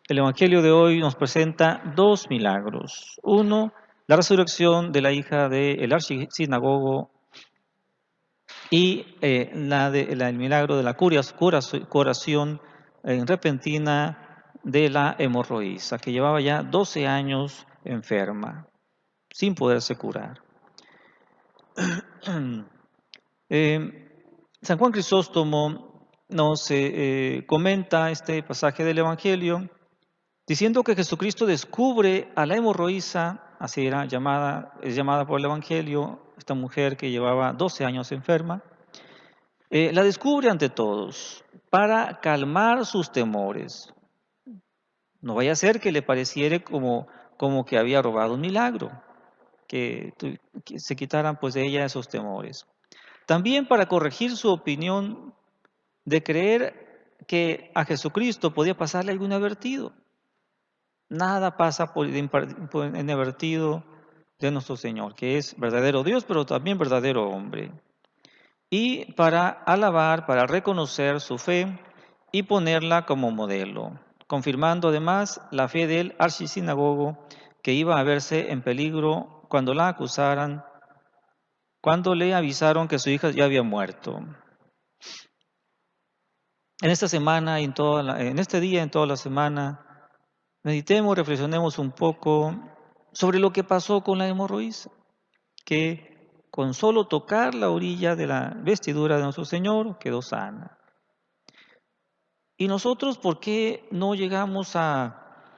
El Evangelio de hoy nos presenta dos milagros. Uno, la resurrección de la hija del arcisinagogo y el milagro de la curación repentina de la hemorroísa, que llevaba ya 12 años enferma, sin poderse curar. Eh, San Juan Crisóstomo nos comenta este pasaje del Evangelio diciendo que Jesucristo descubre a la hemorroísa, así es llamada por el Evangelio, esta mujer que llevaba 12 años enferma, la descubre ante todos para calmar sus temores. No vaya a ser que le pareciere como que había robado un milagro, que se quitaran pues de ella esos temores. También para corregir su opinión de creer que a Jesucristo podía pasarle algún advertido. Nada pasa por inadvertido de nuestro Señor, que es verdadero Dios, pero también verdadero hombre. Y para alabar, para reconocer su fe y ponerla como modelo, confirmando además la fe del arcisinagogo que iba a verse en peligro cuando la acusaran, cuando le avisaron que su hija ya había muerto. En esta semana y en este día, en toda la semana, meditemos, reflexionemos un poco sobre lo que pasó con la hemorroísa, que con solo tocar la orilla de la vestidura de nuestro Señor quedó sana. ¿Y nosotros por qué no llegamos a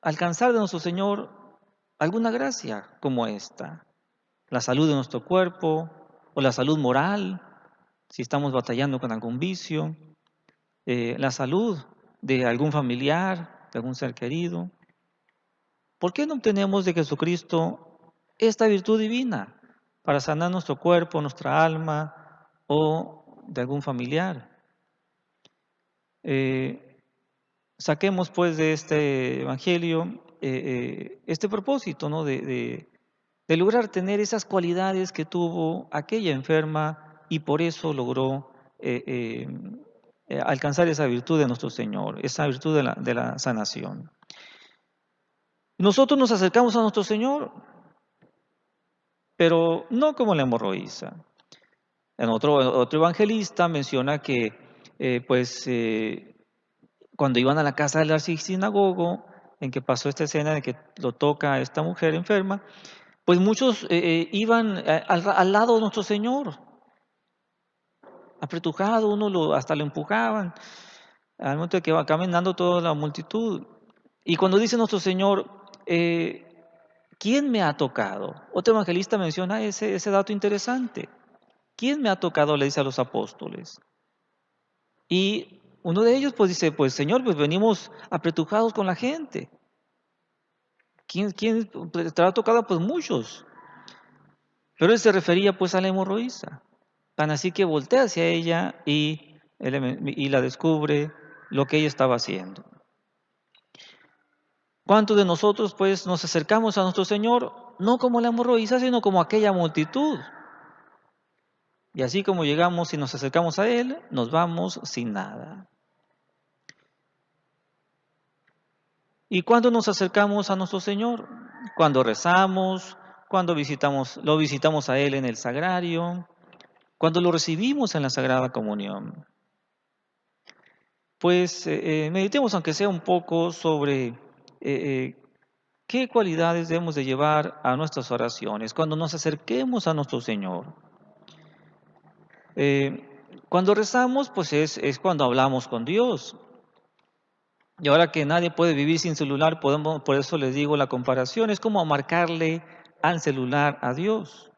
alcanzar de nuestro Señor alguna gracia como esta? La salud de nuestro cuerpo o la salud moral, si estamos batallando con algún vicio, la salud de algún familiar, de algún ser querido. ¿Por qué no obtenemos de Jesucristo esta virtud divina para sanar nuestro cuerpo, nuestra alma o de algún familiar? Eh, Saquemos pues de este Evangelio este propósito, ¿no? de lograr tener esas cualidades que tuvo aquella enferma y por eso logró alcanzar esa virtud de nuestro Señor, esa virtud de la sanación. Nosotros nos acercamos a nuestro Señor, pero no como la hemorroísa. En otro evangelista menciona que cuando iban a la casa del arcisinagogo, en que pasó esta escena de que lo toca a esta mujer enferma, pues muchos iban al lado de nuestro Señor, apretujado, hasta lo empujaban, al momento de que va caminando toda la multitud. Y cuando dice nuestro Señor, ¿quién me ha tocado? Otro evangelista menciona ese dato interesante. ¿Quién me ha tocado? Le dice a los apóstoles. Y uno de ellos pues dice, pues Señor, pues venimos apretujados con la gente. ¿Quién te ha tocado? Pues muchos. Pero él se refería pues a la hemorroísa. Tan así que voltea hacia ella y la descubre lo que ella estaba haciendo. ¿Cuántos de nosotros pues nos acercamos a nuestro Señor no como la hemorroísa, sino como aquella multitud? Y así como llegamos y nos acercamos a Él, nos vamos sin nada. ¿Y cuándo nos acercamos a nuestro Señor? Cuando rezamos, cuando lo visitamos a Él en el sagrario, cuando lo recibimos en la Sagrada Comunión. Pues meditemos aunque sea un poco sobre qué cualidades debemos de llevar a nuestras oraciones cuando nos acerquemos a nuestro Señor. Cuando rezamos, pues es cuando hablamos con Dios. Y ahora que nadie puede vivir sin celular, por eso les digo la comparación, es como marcarle al celular a Dios.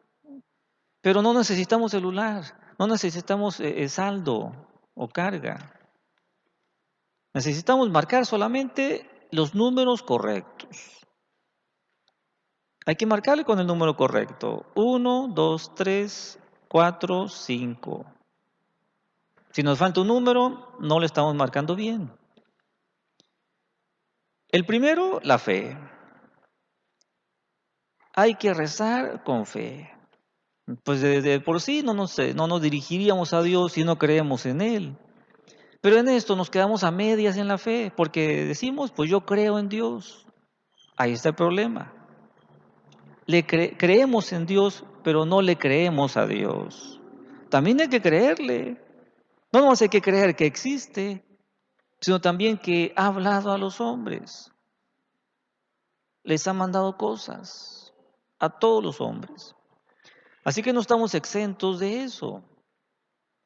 Pero no necesitamos celular, no necesitamos saldo o carga. Necesitamos marcar solamente los números correctos. Hay que marcarle con el número correcto. 1, 2, 3, 4, 5. Si nos falta un número, no le estamos marcando bien. El primero, la fe. Hay que rezar con fe. Pues de por sí no nos dirigiríamos a Dios si no creemos en Él. Pero en esto nos quedamos a medias en la fe, porque decimos, pues yo creo en Dios. Ahí está el problema. Creemos en Dios, pero no le creemos a Dios. También hay que creerle. No nomás hay que creer que existe, sino también que ha hablado a los hombres. Les ha mandado cosas a todos los hombres. Así que no estamos exentos de eso.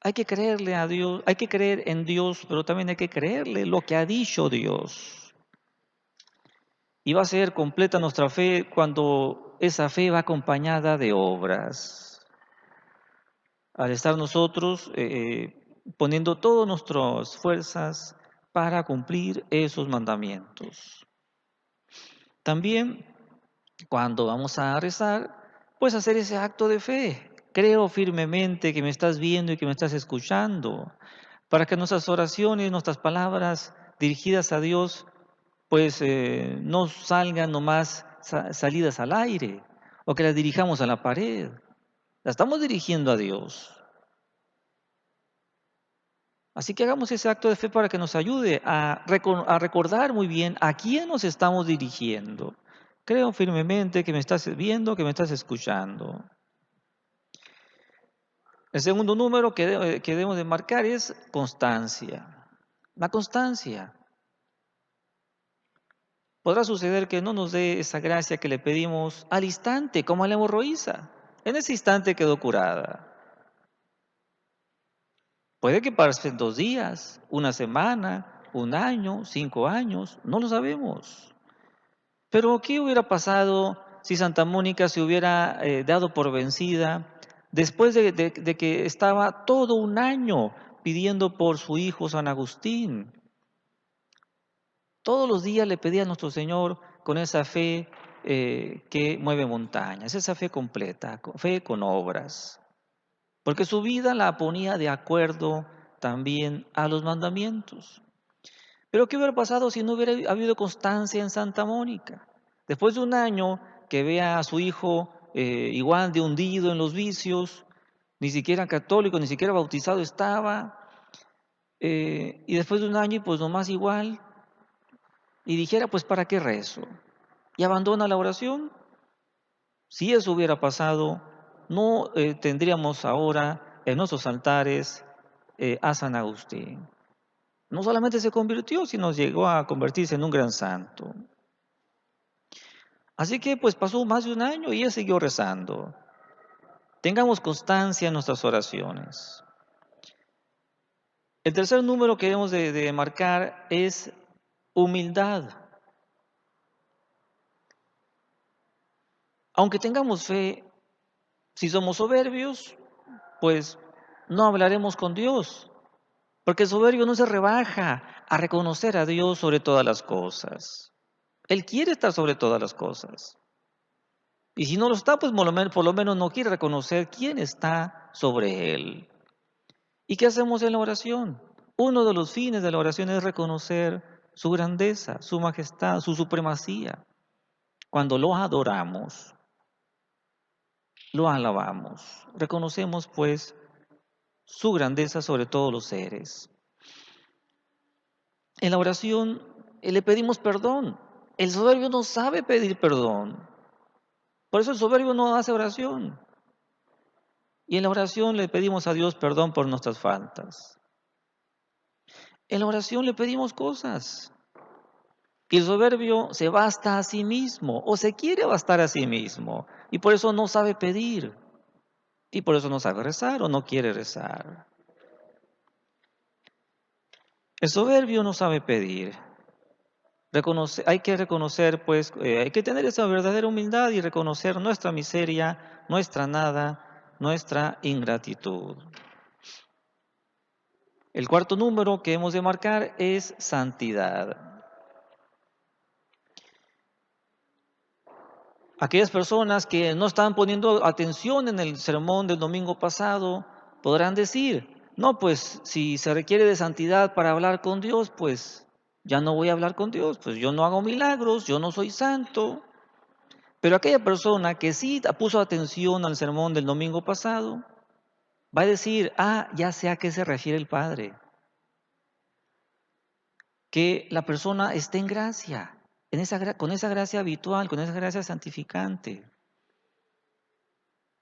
Hay que creerle a Dios, hay que creer en Dios, pero también hay que creerle lo que ha dicho Dios. Y va a ser completa nuestra fe cuando esa fe va acompañada de obras. Al estar nosotros poniendo todas nuestras fuerzas para cumplir esos mandamientos. También cuando vamos a rezar, pues hacer ese acto de fe. Creo firmemente que me estás viendo y que me estás escuchando, para que nuestras oraciones, nuestras palabras dirigidas a Dios, pues no salgan nomás salidas al aire o que las dirijamos a la pared. La estamos dirigiendo a Dios. Así que hagamos ese acto de fe para que nos ayude a recordar muy bien a quién nos estamos dirigiendo. Creo firmemente que me estás viendo, que me estás escuchando. El segundo número que debemos de marcar es constancia. La constancia. Podrá suceder que no nos dé esa gracia que le pedimos al instante, como a la hemorroísa. En ese instante quedó curada. Puede que pasen 2 días, una semana, un año, 5 años, no lo sabemos. Pero ¿qué hubiera pasado si Santa Mónica se hubiera dado por vencida después de que estaba todo un año pidiendo por su hijo San Agustín? Todos los días le pedía a nuestro Señor con esa fe que mueve montañas, esa fe completa, fe con obras, porque su vida la ponía de acuerdo también a los mandamientos. Pero ¿qué hubiera pasado si no hubiera habido constancia en Santa Mónica? Después de un año que vea a su hijo igual de hundido en los vicios, ni siquiera católico, ni siquiera bautizado estaba, y después de un año, pues nomás igual, y dijera, pues ¿para qué rezo? Y abandona la oración. Si eso hubiera pasado, no tendríamos ahora en nuestros altares a San Agustín. No solamente se convirtió, sino llegó a convertirse en un gran santo. Así que pues pasó más de un año y él siguió rezando. Tengamos constancia en nuestras oraciones. El tercer número que debemos de marcar es humildad. Aunque tengamos fe, si somos soberbios, pues no hablaremos con Dios, porque el soberbio no se rebaja a reconocer a Dios sobre todas las cosas. Él quiere estar sobre todas las cosas. Y si no lo está, pues por lo menos no quiere reconocer quién está sobre él. ¿Y qué hacemos en la oración? Uno de los fines de la oración es reconocer su grandeza, su majestad, su supremacía. Cuando lo adoramos, lo alabamos, reconocemos pues su grandeza sobre todos los seres. En la oración le pedimos perdón. El soberbio no sabe pedir perdón. Por eso el soberbio no hace oración. Y en la oración le pedimos a Dios perdón por nuestras faltas. En la oración le pedimos cosas. Y el soberbio se basta a sí mismo o se quiere bastar a sí mismo. Y por eso no sabe pedir. Y por eso no sabe rezar o no quiere rezar. El soberbio no sabe pedir. Hay que reconocer, pues, hay que tener esa verdadera humildad y reconocer nuestra miseria, nuestra nada, nuestra ingratitud. El cuarto número que hemos de marcar es santidad. Aquellas personas que no estaban poniendo atención en el sermón del domingo pasado podrán decir, no, pues si se requiere de santidad para hablar con Dios, pues ya no voy a hablar con Dios, pues yo no hago milagros, yo no soy santo. Pero aquella persona que sí puso atención al sermón del domingo pasado, va a decir, ya sé a qué se refiere el Padre. que la persona esté en gracia, con esa gracia habitual, con esa gracia santificante.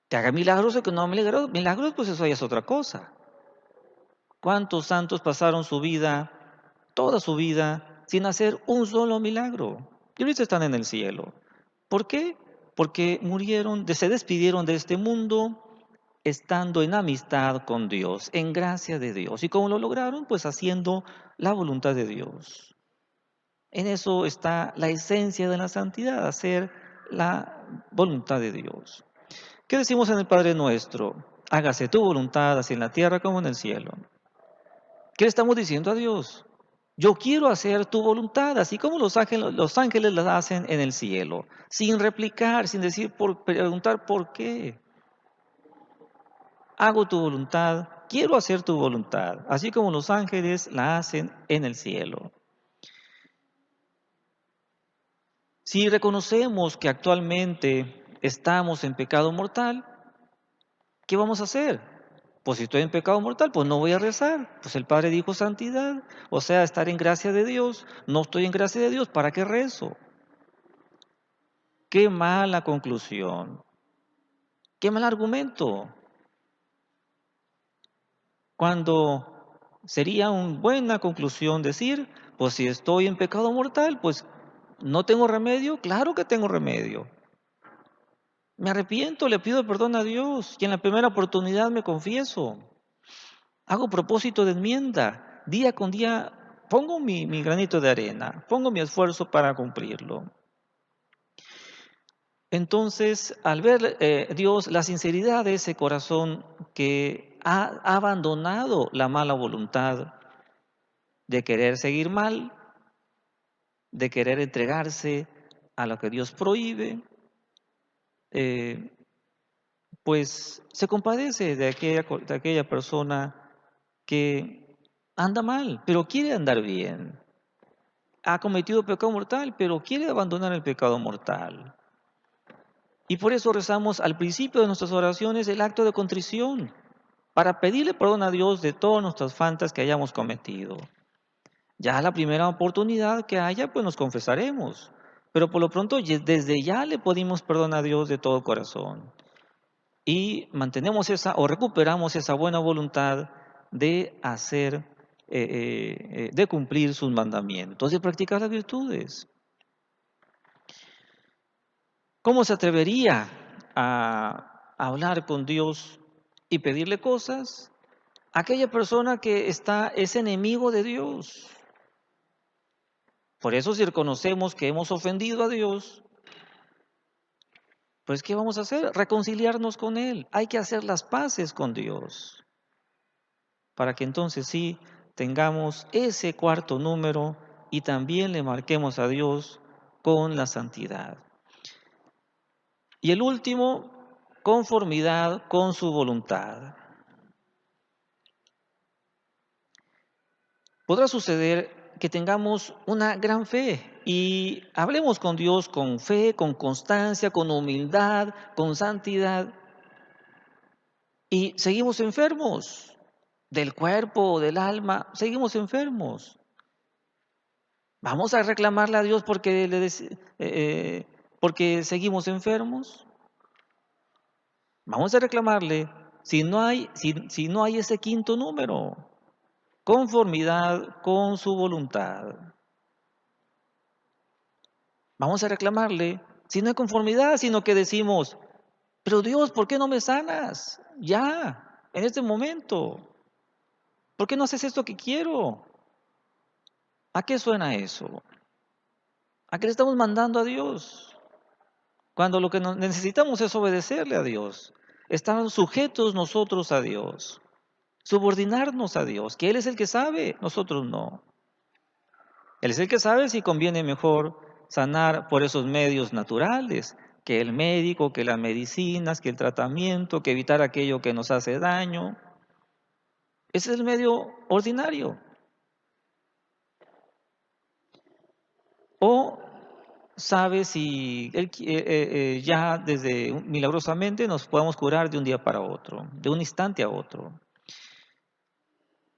Que haga milagros o que no haga milagros, pues eso ya es otra cosa. ¿Cuántos santos pasaron su vida, toda su vida, sin hacer un solo milagro? Y ahorita están en el cielo. ¿Por qué? Porque se despidieron de este mundo estando en amistad con Dios, en gracia de Dios. ¿Y cómo lo lograron? Pues haciendo la voluntad de Dios. En eso está la esencia de la santidad, hacer la voluntad de Dios. ¿Qué decimos en el Padre Nuestro? Hágase tu voluntad, así en la tierra como en el cielo. ¿Qué le estamos diciendo a Dios? Yo quiero hacer tu voluntad, así como los ángeles la hacen en el cielo, sin replicar, sin preguntar por qué. Hago tu voluntad, quiero hacer tu voluntad, así como los ángeles la hacen en el cielo. Si reconocemos que actualmente estamos en pecado mortal, ¿qué vamos a hacer? Pues si estoy en pecado mortal, pues no voy a rezar. Pues el Padre dijo santidad, o sea, estar en gracia de Dios. No estoy en gracia de Dios, ¿para qué rezo? Qué mala conclusión, qué mal argumento. Cuando sería una buena conclusión decir, pues si estoy en pecado mortal, pues no tengo remedio. Claro que tengo remedio. Me arrepiento, le pido perdón a Dios y en la primera oportunidad me confieso. Hago propósito de enmienda. Día con día pongo mi granito de arena, pongo mi esfuerzo para cumplirlo. Entonces, al ver Dios la sinceridad de ese corazón que ha abandonado la mala voluntad de querer seguir mal, de querer entregarse a lo que Dios prohíbe, eh, pues se compadece de aquella persona que anda mal, pero quiere andar bien. Ha cometido pecado mortal, pero quiere abandonar el pecado mortal. Y por eso rezamos al principio de nuestras oraciones el acto de contrición, para pedirle perdón a Dios de todas nuestras faltas que hayamos cometido. Ya a la primera oportunidad que haya, pues nos confesaremos. Pero por lo pronto, desde ya le pedimos perdón a Dios de todo corazón. Y mantenemos o recuperamos esa buena voluntad de de cumplir sus mandamientos, de practicar las virtudes. ¿Cómo se atrevería a hablar con Dios y pedirle cosas? Aquella persona que es enemigo de Dios. Por eso si reconocemos que hemos ofendido a Dios, pues ¿qué vamos a hacer? Reconciliarnos con Él. Hay que hacer las paces con Dios, para que entonces sí tengamos ese cuarto número y también le marquemos a Dios con la santidad. Y el último, conformidad con su voluntad. Podrá suceder que tengamos una gran fe y hablemos con Dios con fe, con constancia, con humildad, con santidad y seguimos enfermos del cuerpo, del alma, seguimos enfermos. ¿Vamos a reclamarle a Dios porque seguimos enfermos? Vamos a reclamarle si no hay ese quinto número, conformidad con su voluntad. Vamos a reclamarle si no hay conformidad, sino que decimos, pero Dios, ¿por qué no me sanas? Ya, en este momento. ¿Por qué no haces esto que quiero? ¿A qué suena eso? ¿A qué le estamos mandando a Dios? Cuando lo que necesitamos es obedecerle a Dios. Estar sujetos nosotros a Dios. Subordinarnos a Dios, que Él es el que sabe, nosotros no. Él es el que sabe si conviene mejor sanar por esos medios naturales, que el médico, que las medicinas, que el tratamiento, que evitar aquello que nos hace daño. Ese es el medio ordinario. O sabe si ya milagrosamente nos podemos curar de un día para otro, de un instante a otro.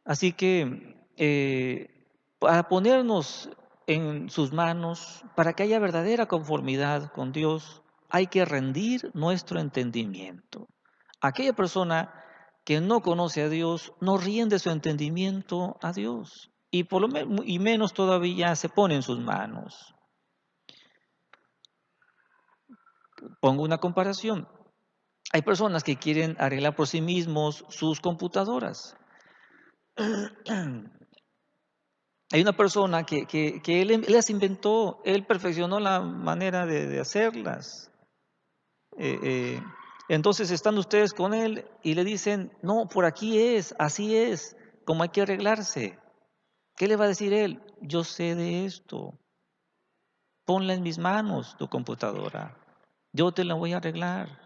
Así que para ponernos en sus manos, para que haya verdadera conformidad con Dios, hay que rendir nuestro entendimiento. Aquella persona que no conoce a Dios no rinde su entendimiento a Dios y menos todavía se pone en sus manos. Pongo una comparación. Hay personas que quieren arreglar por sí mismos sus computadoras. Hay una persona que él las inventó, él perfeccionó la manera de hacerlas. Eh, eh, entonces están ustedes con él y le dicen, no, por aquí es, así es, como hay que arreglarse. ¿Qué le va a decir él? Yo sé de esto, ponla en mis manos tu computadora, yo te la voy a arreglar.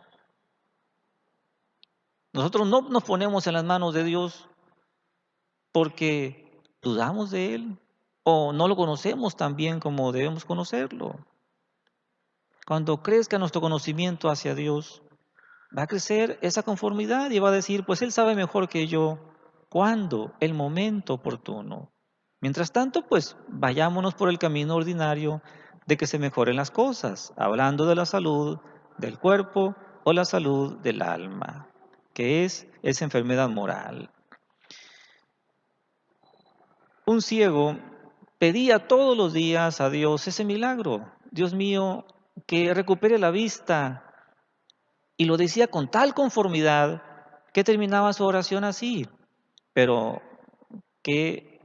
Nosotros no nos ponemos en las manos de Dios porque dudamos de Él o no lo conocemos tan bien como debemos conocerlo. Cuando crezca nuestro conocimiento hacia Dios, va a crecer esa conformidad y va a decir, pues Él sabe mejor que yo cuándo, el momento oportuno. Mientras tanto, pues vayámonos por el camino ordinario de que se mejoren las cosas, hablando de la salud del cuerpo o la salud del alma, que es esa enfermedad moral. Un ciego pedía todos los días a Dios ese milagro. Dios mío, que recupere la vista. Y lo decía con tal conformidad que terminaba su oración así. Pero que,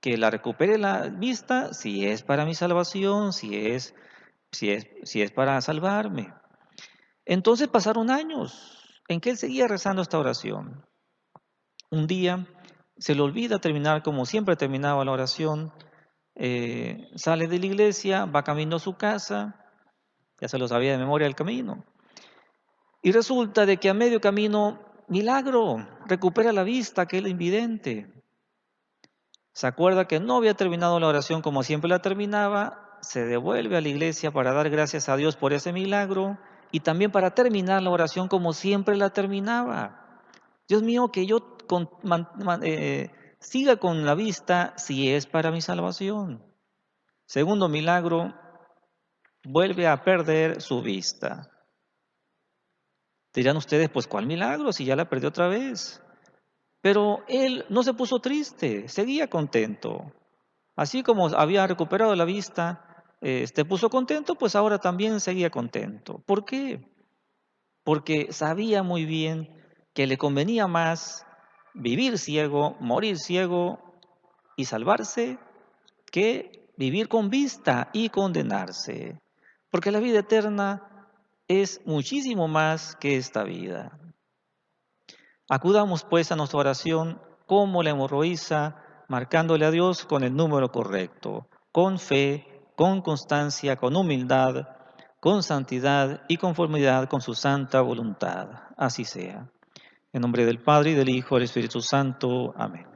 que la recupere la vista si es para mi salvación, si es para salvarme. Entonces pasaron años en que él seguía rezando esta oración. Un día se le olvida terminar como siempre terminaba la oración. Sale de la iglesia, va camino a su casa, ya se lo sabía de memoria el camino. Y resulta de que a medio camino, milagro, recupera la vista aquel invidente. Se acuerda que no había terminado la oración como siempre la terminaba, se devuelve a la iglesia para dar gracias a Dios por ese milagro y también para terminar la oración como siempre la terminaba. Dios mío, que yo siga con la vista si es para mi salvación. Segundo milagro, vuelve a perder su vista. Dirán ustedes, pues ¿cuál milagro si ya la perdió otra vez? Pero él no se puso triste, seguía contento. Así como había recuperado la vista, puso contento, pues ahora también seguía contento. ¿Por qué? Porque sabía muy bien que le convenía más vivir ciego, morir ciego y salvarse que vivir con vista y condenarse. Porque la vida eterna es muchísimo más que esta vida. Acudamos pues a nuestra oración como la hemorroísa, marcándole a Dios con el número correcto, con fe, con constancia, con humildad, con santidad y conformidad con su santa voluntad. Así sea. En nombre del Padre, y del Hijo, y del Espíritu Santo. Amén.